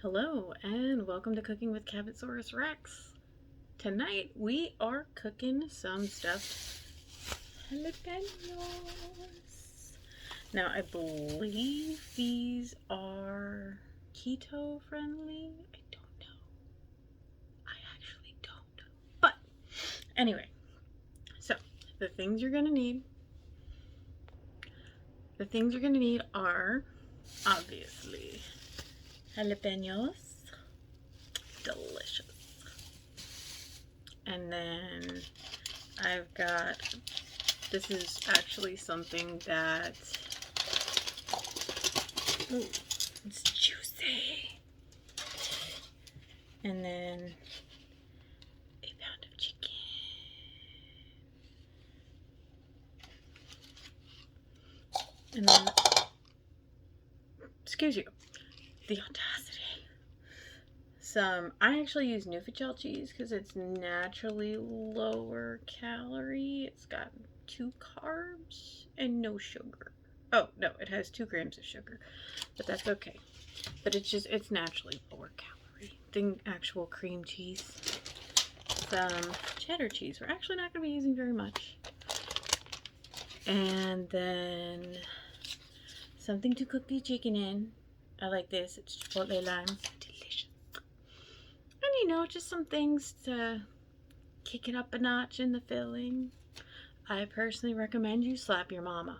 Hello and welcome to Cooking with Cabbit Rex. Tonight we are cooking some stuffed jalapeños. Now I believe these are keto friendly. I don't know. I actually don't. But anyway, so the things you're gonna need are obviously jalapeños, delicious. And then I've got, this is actually something that, ooh, it's juicy. And then a pound of chicken. And then, excuse you, the audacity. I actually use Nufficelli cheese because it's naturally lower calorie. It's got 2 carbs and no sugar. Oh, no, it has 2 grams of sugar, but that's okay. But it's naturally lower calorie than actual cream cheese. Some cheddar cheese. We're actually not going to be using very much. And then something to cook the chicken in. I like this. It's chipotle lime. Delicious. And you know, just some things to kick it up a notch in the filling. I personally recommend you slap your mama.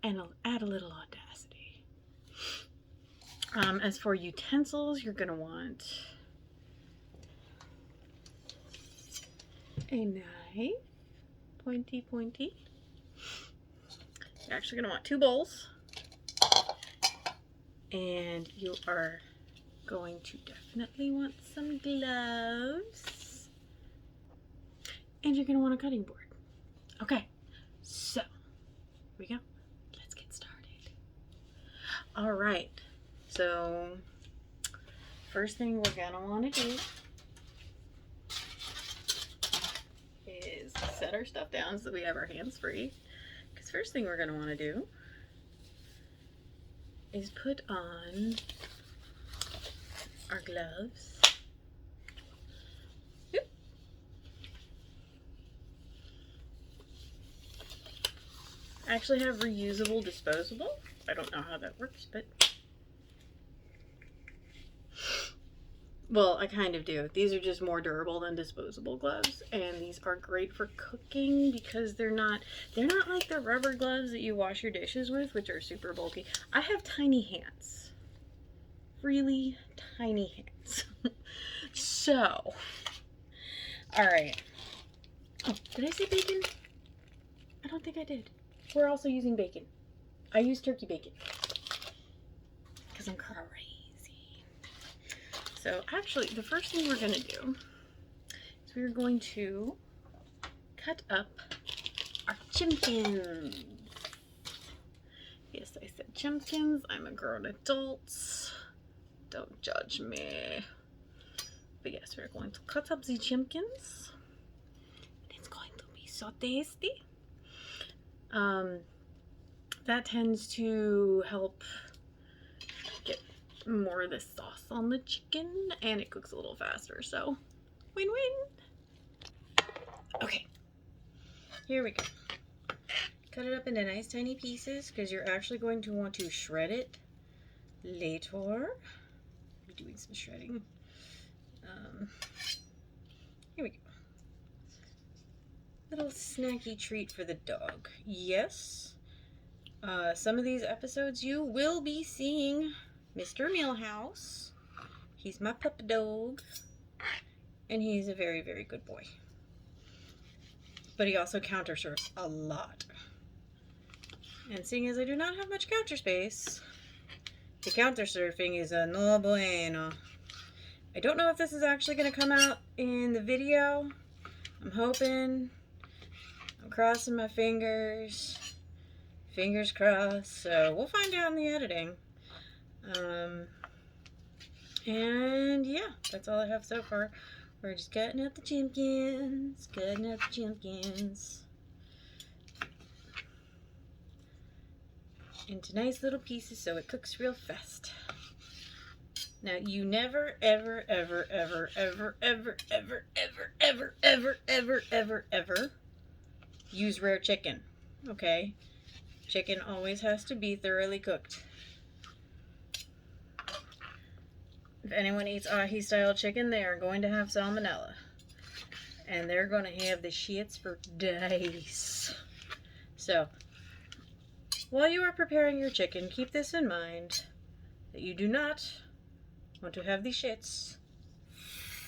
And add a little audacity. As for utensils, you're going to want a knife. Pointy. You're actually going to want 2 bowls. And you are going to definitely want some gloves. And you're going to want a cutting board. Okay, so here we go. Let's get started. All right, so first thing we're going to want to do is set our stuff down so that we have our hands free. Because first thing we're going to want to do is put on our gloves. Yep. I actually have reusable disposable. I don't know how that works, but well, I kind of do. These are just more durable than disposable gloves, and these are great for cooking because they're not like the rubber gloves that you wash your dishes with, which are super bulky. I have tiny hands. Really tiny hands. So, all right. Oh, did I say bacon? I don't think I did. We're also using bacon. I use turkey bacon because I'm crazy. So actually, the first thing we're going to do is we're going to cut up our chimpkins. Yes, I said chimpkins. I'm a grown adult. Don't judge me. But yes, we're going to cut up the chimpkins. It's going to be so tasty. That tends to help get more of the sauce on the chicken, and it cooks a little faster, so win-win. Okay, here we go. Cut it up into nice tiny pieces because you're actually going to want to shred it later. I'll be doing some shredding. Here we go. Little snacky treat for the dog. Yes, some of these episodes you will be seeing Mr. Millhouse. He's my puppy dog, and he's a very, very good boy. But he also counter surfs a lot. And seeing as I do not have much counter space, the counter surfing is a no bueno. I don't know if this is actually going to come out in the video. I'm hoping. I'm crossing my fingers. Fingers crossed. So we'll find out in the editing. And yeah, that's all I have so far. We're just cutting up the chimpkins. Into nice little pieces so it cooks real fast. Now, you never, ever, ever, ever, ever, ever, ever, ever, ever, ever, ever, ever, ever use rare chicken, okay? Chicken always has to be thoroughly cooked. If anyone eats ahi-style chicken, they are going to have salmonella. And they're going to have the shits for days. So, while you are preparing your chicken, keep this in mind, that you do not want to have the shits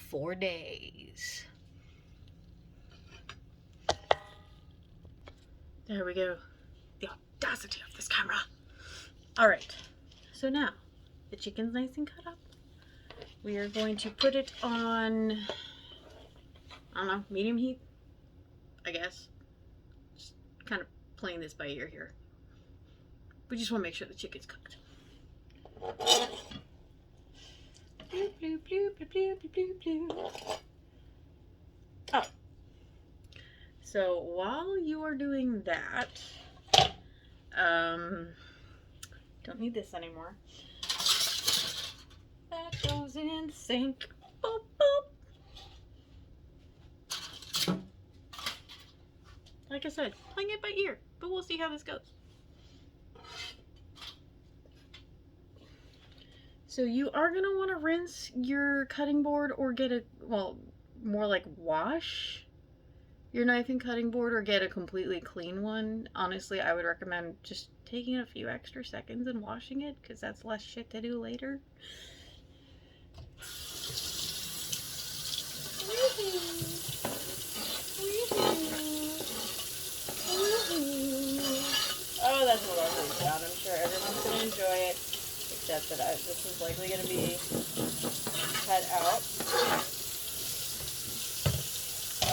for days. There we go. The audacity of this camera. Alright, so now, the chicken's nice and cut up. We are going to put it on, I don't know, medium heat, I guess. Just kind of playing this by ear here. We just want to make sure the chicken's cooked. Bloop, bloop, bloop, bloop, bloop, bloop, bloop. Oh. So while you are doing that, don't need this anymore. That goes in the sink. Boop, boop. Like I said, playing it by ear, but we'll see how this goes. So you are going to want to rinse your cutting board or get a, well, more like wash your knife and cutting board or get a completely clean one. Honestly, I would recommend just taking a few extra seconds and washing it because that's less shit to do later. Oh, that's a lovely sound. I'm sure everyone's going to enjoy it. Except that this is likely going to be cut out.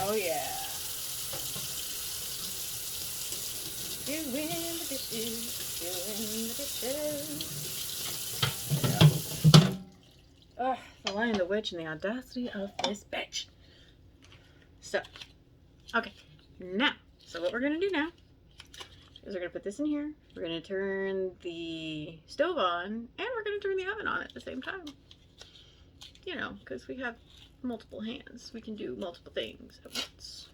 Oh yeah. Doing the dishes, doing the dishes. Ugh, the Lion, the Witch, and the audacity of this bitch. So, okay, now, so what we're going to do now is we're going to put this in here, we're going to turn the stove on, and we're going to turn the oven on at the same time. You know, because we have multiple hands. We can do multiple things at once.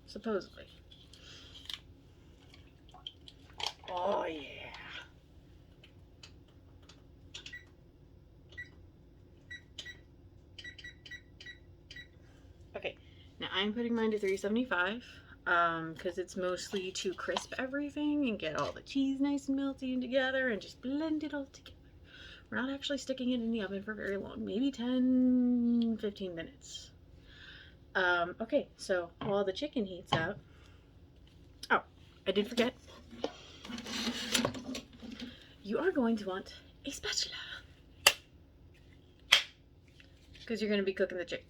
Supposedly. Oh, yeah. Okay, now I'm putting mine to 375. Because it's mostly to crisp everything and get all the cheese nice and melty and together and just blend it all together. We're not actually sticking it in the oven for very long, maybe 10-15 minutes. Okay, so while the chicken heats up, oh, I did forget, you are going to want a spatula because you're going to be cooking the chicken.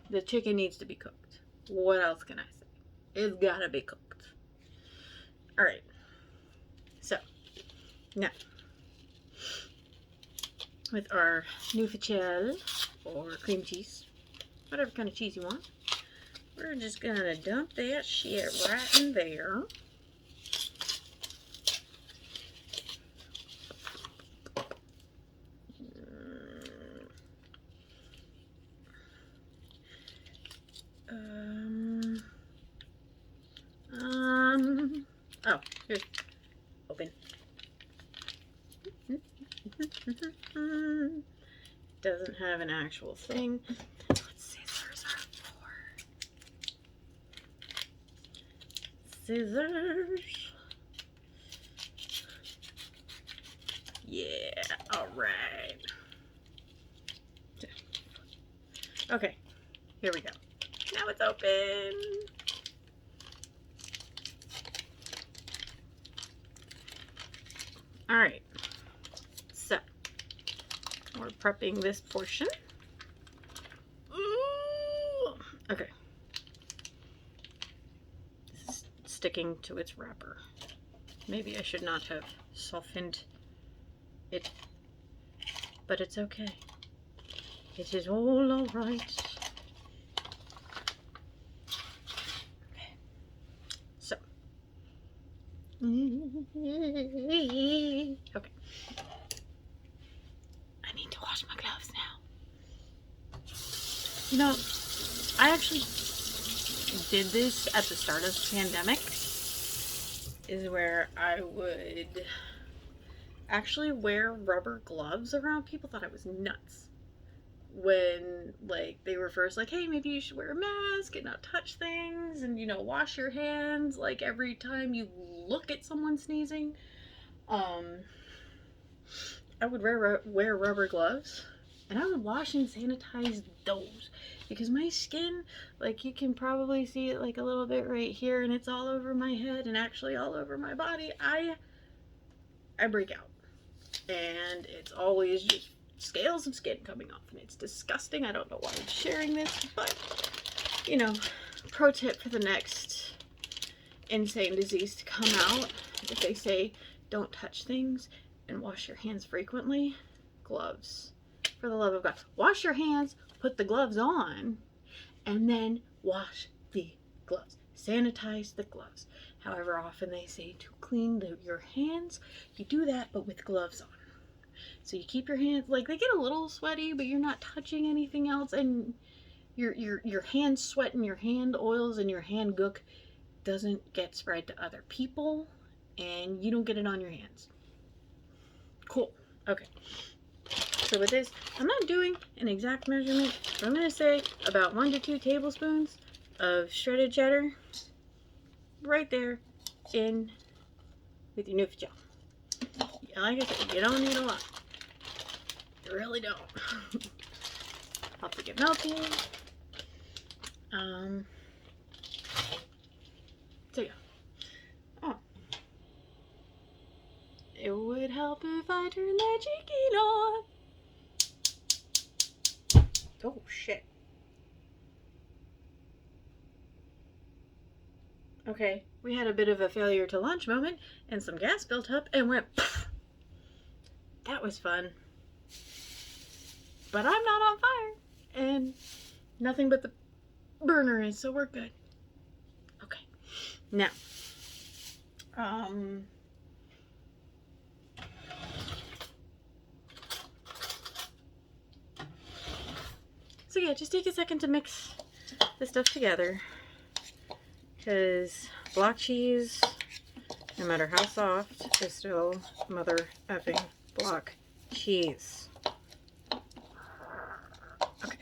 The chicken needs to be cooked. What else can I say? It's gotta be cooked. Alright. So, now, with our new facel, or cream cheese, whatever kind of cheese you want, we're just gonna dump that shit right in there. Oh, here's open. Doesn't have an actual thing. That's what scissors are for. Scissors. Yeah, alright. Okay, here we go. Now it's open. Alright, so we're prepping this portion. Ooh. Okay. This is sticking to its wrapper. Maybe I should not have softened it, but it's okay. It is all alright. Okay. So. Okay. You know, I actually did this at the start of the pandemic, is where I would actually wear rubber gloves around people. Thought I was nuts when, like, they were first like, hey, maybe you should wear a mask and not touch things and, you know, wash your hands like every time you look at someone sneezing. I would wear rubber gloves, and I would wash and sanitize those, because my skin, like, you can probably see it like a little bit right here, and it's all over my head and actually all over my body. I break out, and it's always just scales of skin coming off, and it's disgusting. I don't know why I'm sharing this, but, you know, pro tip for the next insane disease to come out, if they say don't touch things and wash your hands frequently, gloves. For the love of God, wash your hands, put the gloves on, and then wash the gloves. Sanitize the gloves. However often they say to clean your hands, you do that, but with gloves on. So you keep your hands, like, they get a little sweaty, but you're not touching anything else, and your hand sweat and your hand oils and your hand gook doesn't get spread to other people, and you don't get it on your hands. Cool. Okay. So with this, I'm not doing an exact measurement, but I'm going to say about 1 to 2 tablespoons of shredded cheddar right there in with your noof gel. Like I said, you don't need a lot. You really don't. Help it get melty. So yeah. Oh. It would help if I turned that chicken on. Oh shit. Okay, we had a bit of a failure to launch moment, and some gas built up and went poof. That was fun. But I'm not on fire, and nothing but the burner is, so we're good. Okay. Now, so yeah, just take a second to mix this stuff together, because block cheese, no matter how soft, is still mother effing block cheese. Okay.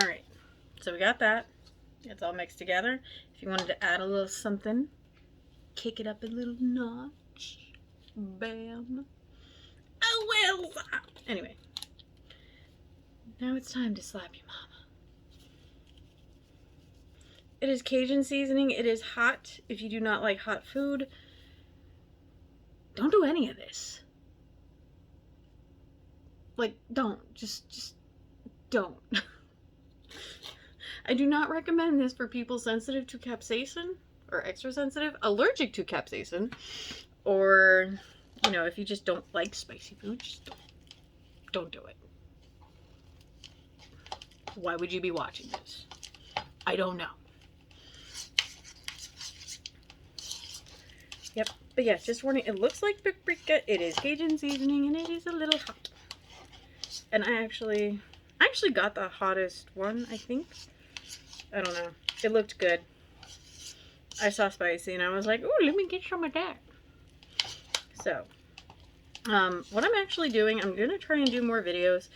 Alright, so we got that. It's all mixed together. If you wanted to add a little something, kick it up a little notch. Bam. Oh well. Anyway, now it's time to slap your mama. It is Cajun seasoning. It is hot. If you do not like hot food, don't do any of this. Like, don't. Just don't. I do not recommend this for people sensitive to capsaicin, or extra sensitive, allergic to capsaicin, or, you know, if you just don't like spicy food, just don't do it. Why would you be watching this? I don't know. Yep, but yeah, just warning, it looks like paprika, it is Cajun seasoning, and it is a little hot. And I actually got the hottest one, I think. I don't know. It looked good. I saw spicy and I was like, ooh, let me get some of that. So, what I'm actually doing, I'm going to try and do more videos,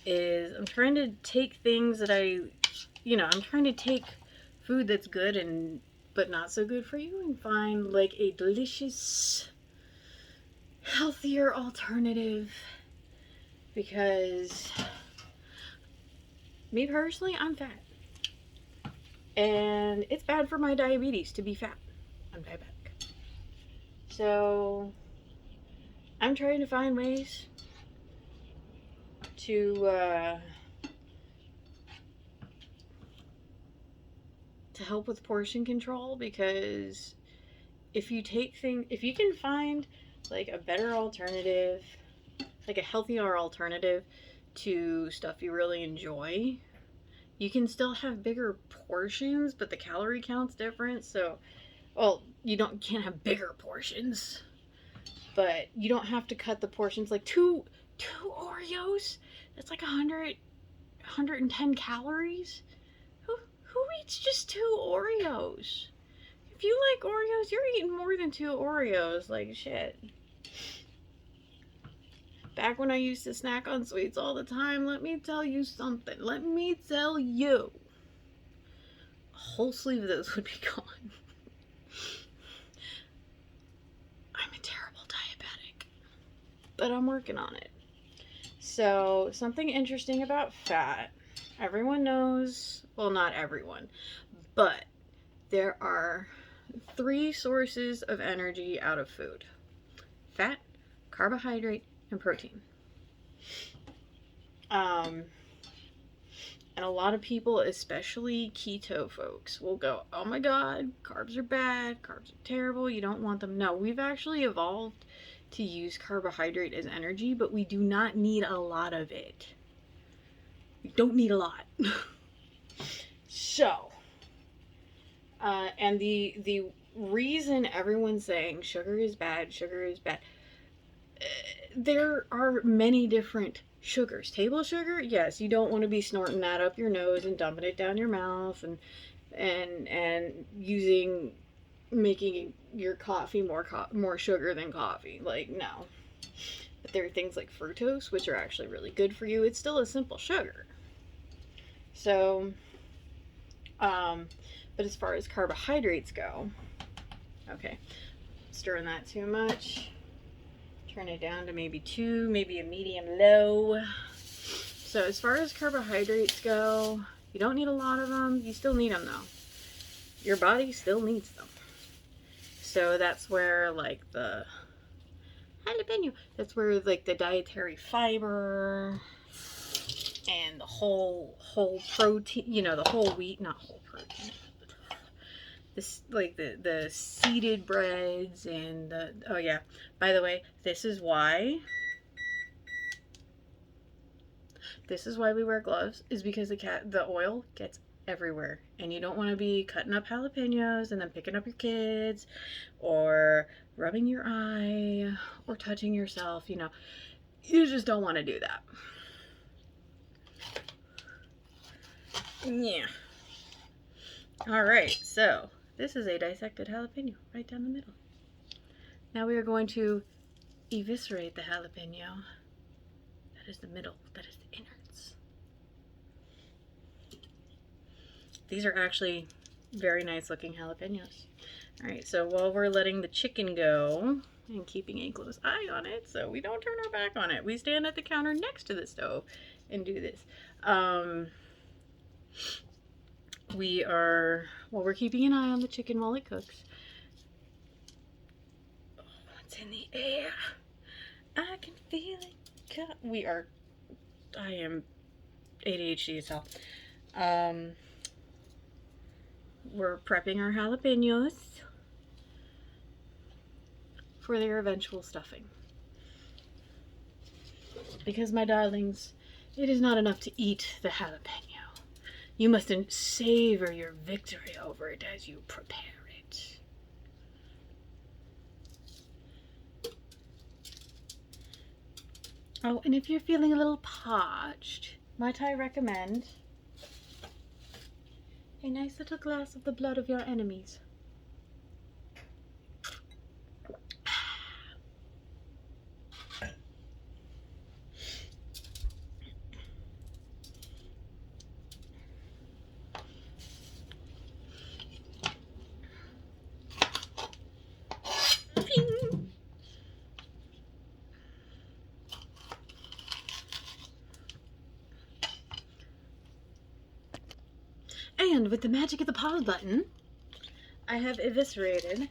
is I'm trying to take things that I'm trying to take food that's good and but not so good for you and find like a delicious, healthier alternative, because me personally, I'm fat. And it's bad for my diabetes to be fat. I'm diabetic. So I'm trying to find ways to help with portion control, because if you can find like a better alternative, like a healthier alternative to stuff you really enjoy. You can still have bigger portions, but the calorie count's different. So, well, can't have bigger portions, but you don't have to cut the portions. Like two Oreos, that's like 110 calories. Who eats just 2 Oreos? If you like Oreos, you're eating more than 2 Oreos. Like, shit. Back when I used to snack on sweets all the time, let me tell you something. Let me tell you. A whole sleeve of those would be gone. I'm a terrible diabetic. But I'm working on it. So, something interesting about fat. Everyone knows, well, not everyone, but there are 3 sources of energy out of food: fat, carbohydrate, and protein. And a lot of people, especially keto folks, will go, oh my god, carbs are bad, carbs are terrible, you don't want them. No, we've actually evolved to use carbohydrate as energy, but we do not need a lot of it. We don't need a lot. So, and the reason everyone's saying sugar is bad, there are many different sugars. Table sugar, yes, you don't want to be snorting that up your nose and dumping it down your mouth and making your coffee more sugar than coffee. Like, no. But there are things like fructose, which are actually really good for you. It's still a simple sugar. So, but as far as carbohydrates go, okay, stirring that too much. Turn it down to maybe 2, maybe a medium low. So as far as carbohydrates go, you don't need a lot of them. You still need them though. Your body still needs them. So that's where like the jalapeño, that's where like the dietary fiber and the whole protein, the whole wheat, not whole protein. This, like the seeded breads and oh yeah, by the way, this is why we wear gloves, is because the oil gets everywhere, and you don't want to be cutting up jalapeños and then picking up your kids or rubbing your eye or touching yourself. You just don't want to do that. Yeah. All right, so this is a dissected jalapeno right down the middle. Now we are going to eviscerate the jalapeno. That is the middle. That is the innards. These are actually very nice looking jalapenos. All right, so while we're letting the chicken go and keeping a close eye on it so we don't turn our back on it, we stand at the counter next to the stove and do this. We're keeping an eye on the chicken while it cooks. Oh, it's in the air. I can feel it. I am ADHD as hell. We're prepping our jalapenos for their eventual stuffing. Because, my darlings, it is not enough to eat the jalapeno. You must savor your victory over it as you prepare it. Oh, and if you're feeling a little parched, might I recommend a nice little glass of the blood of your enemies? And with the magic of the pause button, I have eviscerated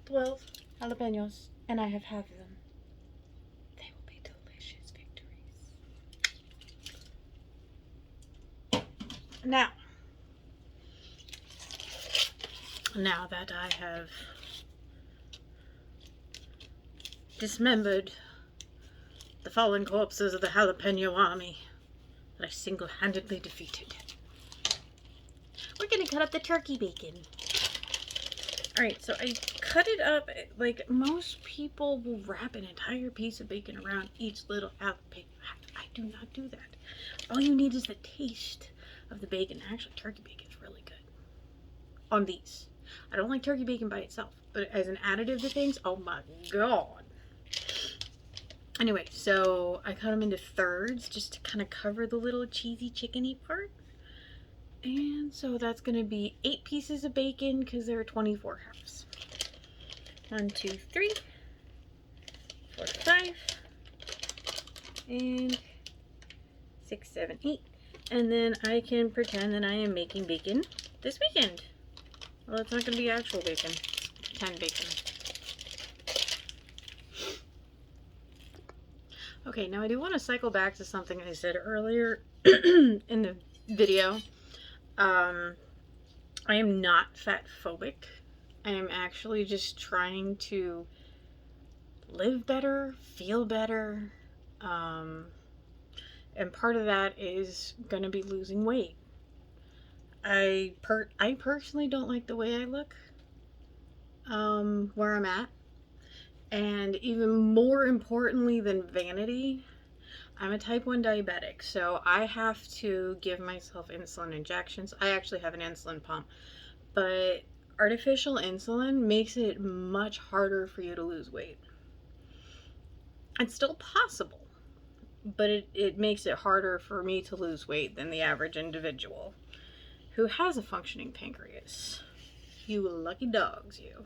12 jalapenos, and I have half of them. They will be delicious victories. Now that I have dismembered The fallen corpses of the jalapeño army that I single-handedly defeated. We're gonna cut up the turkey bacon. Alright, so I cut it up, like most people will wrap an entire piece of bacon around each little jalapeno. I do not do that. All you need is the taste of the bacon. Actually, turkey bacon is really good on these. I don't like turkey bacon by itself, but as an additive to things, oh my god. Anyway, so I cut them into thirds just to kind of cover the little cheesy chickeny part. And so that's going to be 8 pieces of bacon because there are 24 halves. 1, 2, 3, 4, 5, and 6, 7, 8. And then I can pretend that I am making bacon this weekend. Well, it's not going to be actual bacon. Pretend bacon. Okay, now I do want to cycle back to something I said earlier in the video. I am not fat phobic. I am actually just trying to live better, feel better, and part of that is gonna be losing weight. I personally don't like the way I look, where I'm at, and even more importantly than vanity, I'm a type 1 diabetic, so I have to give myself insulin injections. I actually have an insulin pump, but artificial insulin makes it much harder for you to lose weight. It's still possible, but it makes it harder for me to lose weight than the average individual who has a functioning pancreas. You lucky dogs, you.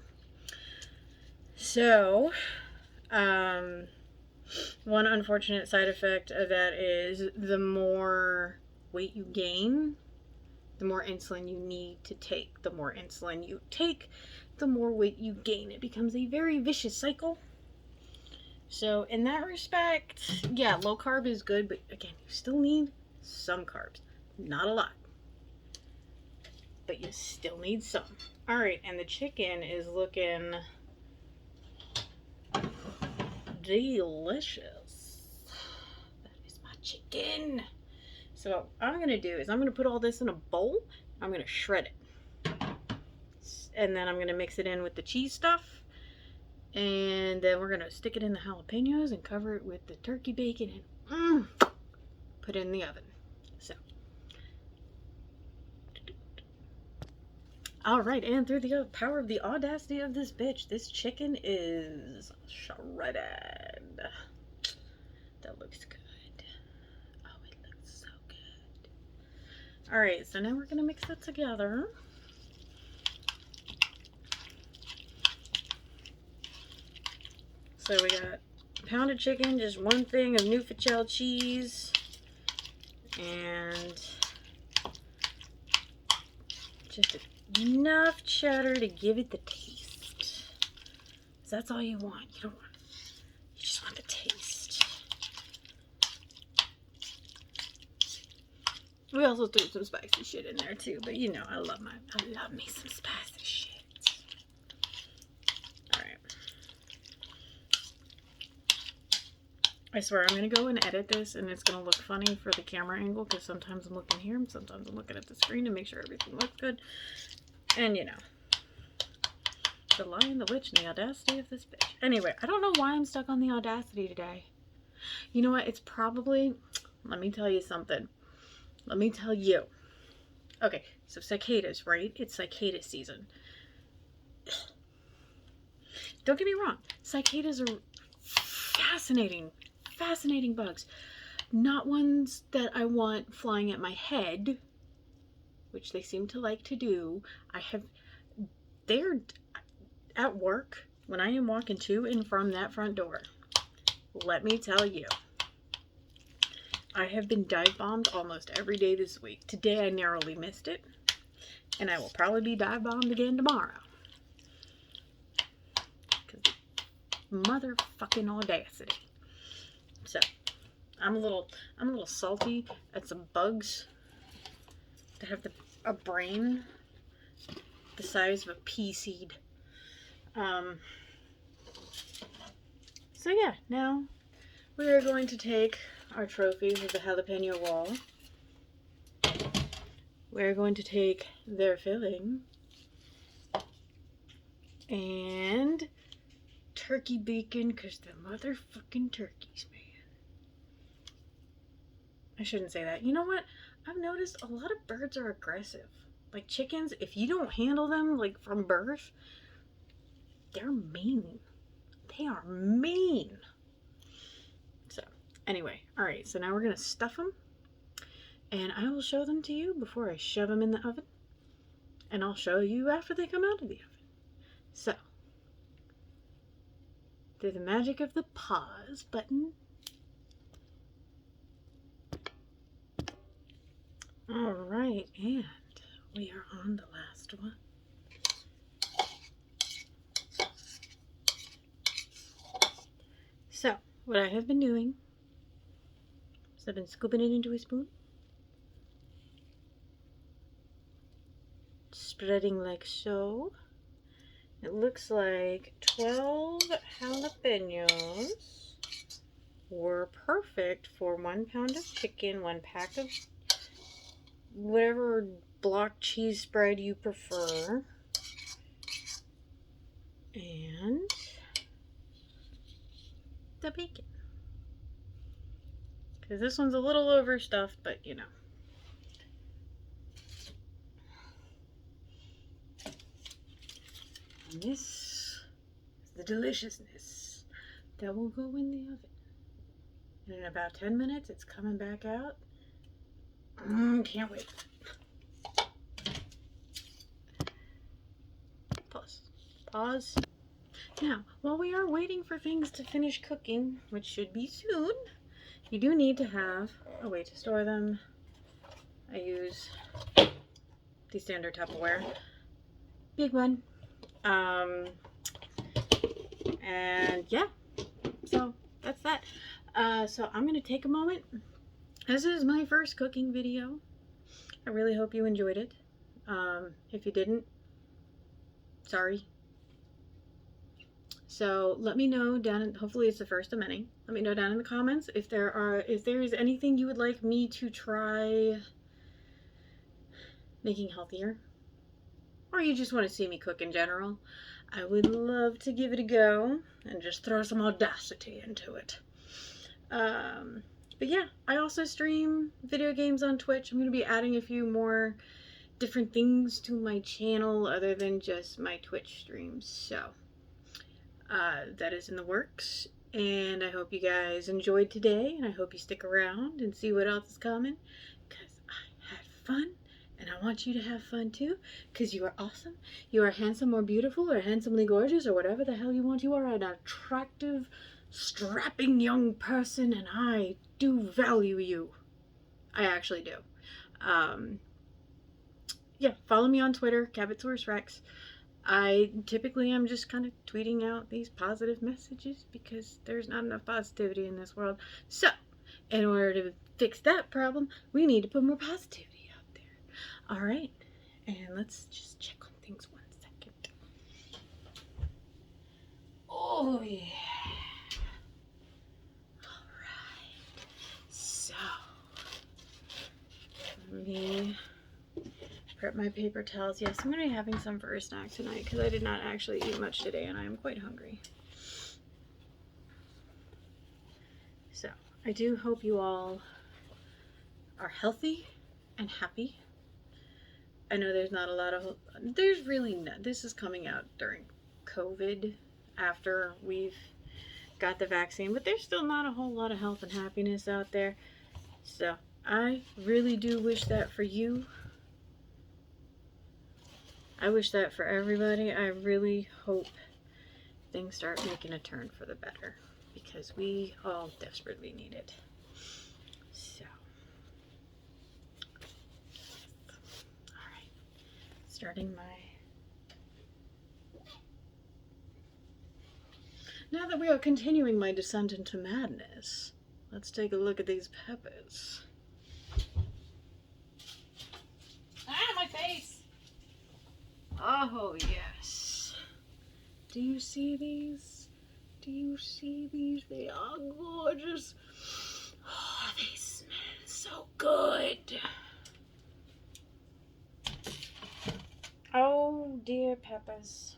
So, one unfortunate side effect of that is the more weight you gain, the more insulin you need to take. The more insulin you take, the more weight you gain. It becomes a very vicious cycle. So in that respect, yeah, low carb is good, but again, you still need some carbs. Not a lot, but you still need some. All right, and the chicken is looking delicious. That is my chicken. So what I'm going to do is I'm going to put all this in a bowl. I'm going to shred it. And then I'm going to mix it in with the cheese stuff. And then we're going to stick it in the jalapenos and cover it with the turkey bacon and put it in the oven. So. Alright, and through the power of the audacity of this bitch, this chicken is shredded. That looks good. Oh, it looks so good. Alright, so now we're going to mix it together. So we got pounded chicken, just one thing of new Fachel cheese, and just enough cheddar to give it the taste. So that's all you want. You just want the taste. We also threw some spicy shit in there too, but you know, I love me some spicy shit. Alright. I swear I'm gonna go and edit this and it's gonna look funny for the camera angle because sometimes I'm looking here and sometimes I'm looking at the screen to make sure everything looks good. And you know, the Lion, the Witch, and the audacity of this bitch. Anyway, I don't know why I'm stuck on the audacity today. You know what? It's probably, let me tell you something. Let me tell you. Okay, so cicadas, right? It's cicada season. Don't get me wrong. Cicadas are fascinating bugs. Not ones that I want flying at my head, which they seem to like to do. They're at work when I am walking to and from that front door. Let me tell you, I have been dive bombed almost every day this week. Today I narrowly missed it, and I will probably be dive bombed again tomorrow. Because motherfucking audacity. So, I'm a little salty at some bugs that have a brain the size of a pea seed. So yeah, now we are going to take our trophies of the jalapeno wall. We're going to take their filling and turkey bacon, because the motherfucking turkeys, man. I shouldn't say that. You know what? I've noticed a lot of birds are aggressive. Like chickens, if you don't handle them like from birth, they're mean. They are mean. So, anyway, alright, so now we're going to stuff them. And I will show them to you before I shove them in the oven. And I'll show you after they come out of the oven. So, through the magic of the pause button. Alright, and we are on the last one. So, what I have been doing is I've been scooping it into a spoon, spreading like so. It looks like 12 jalapeños were perfect for 1 pound of chicken, 1 pack of whatever block cheese spread you prefer, and the bacon. Because this one's a little overstuffed, but you know. And this is the deliciousness that will go in the oven. And in about 10 minutes, it's coming back out. Can't wait. Pause. Pause. Now, while we are waiting for things to finish cooking, which should be soon, you do need to have a way to store them. I use the standard Tupperware. Big one. And yeah, so that's that. So I'm going to take a moment. This is my first cooking video. I really hope you enjoyed it. If you didn't, sorry. So let me know down in, hopefully it's the first of many. Let me know down in the comments if there is anything you would like me to try making healthier, or you just want to see me cook in general. I would love to give it a go and just throw some audacity into it. But yeah, I also stream video games on Twitch. I'm going to be adding a few more different things to my channel other than just my Twitch streams. So that is in the works. And I hope you guys enjoyed today. And I hope you stick around and see what else is coming. Because I had fun. And I want you to have fun too. Because you are awesome. You are handsome or beautiful or handsomely gorgeous or whatever the hell you want. You are an attractive, strapping young person, and I do value you. I actually do. Yeah, follow me on Twitter, Cabbit I typically am just kind of tweeting out these positive messages because there's not enough positivity in this world. So, in order to fix that problem, we need to put more positivity out there. Alright, and let's just check on things 1 second. Oh yeah. Let me prep my paper towels. Yes, I'm going to be having some for a snack tonight because I did not actually eat much today and I am quite hungry. So, I do hope you all are healthy and happy. I know there's not a lot of... There's really not. This is coming out during COVID after we've got the vaccine, but there's still not a whole lot of health and happiness out there. So, I really do wish that for you. I wish that for everybody. I really hope things start making a turn for the better because we all desperately need it. So, alright, starting my... Now that we are continuing my descent into madness, let's take a look at these peppers. Ah, my face! Oh, yes. Do you see these? Do you see these? They are gorgeous. Oh, they smell so good. Oh, dear Peppers.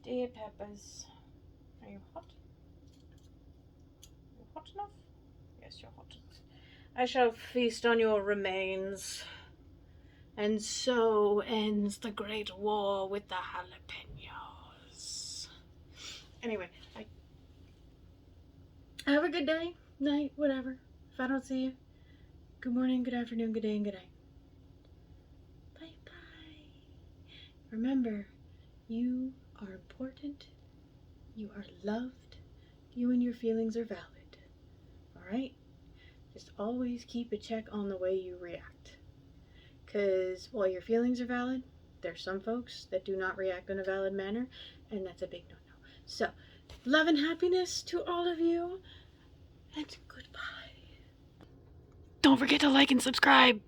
Dear Peppers. Are you hot? Are you hot enough? Yes, you're hot enough. I shall feast on your remains. And so ends the great war with the jalapeños. Anyway, have a good day, night, whatever. If I don't see you, good morning, good afternoon, good day, and good night. Bye-bye. Remember, you are important. You are loved. You and your feelings are valid. Alright? Just always keep a check on the way you react. Because while your feelings are valid, there's some folks that do not react in a valid manner, and that's a big no-no. So, love and happiness to all of you, and goodbye. Don't forget to like and subscribe.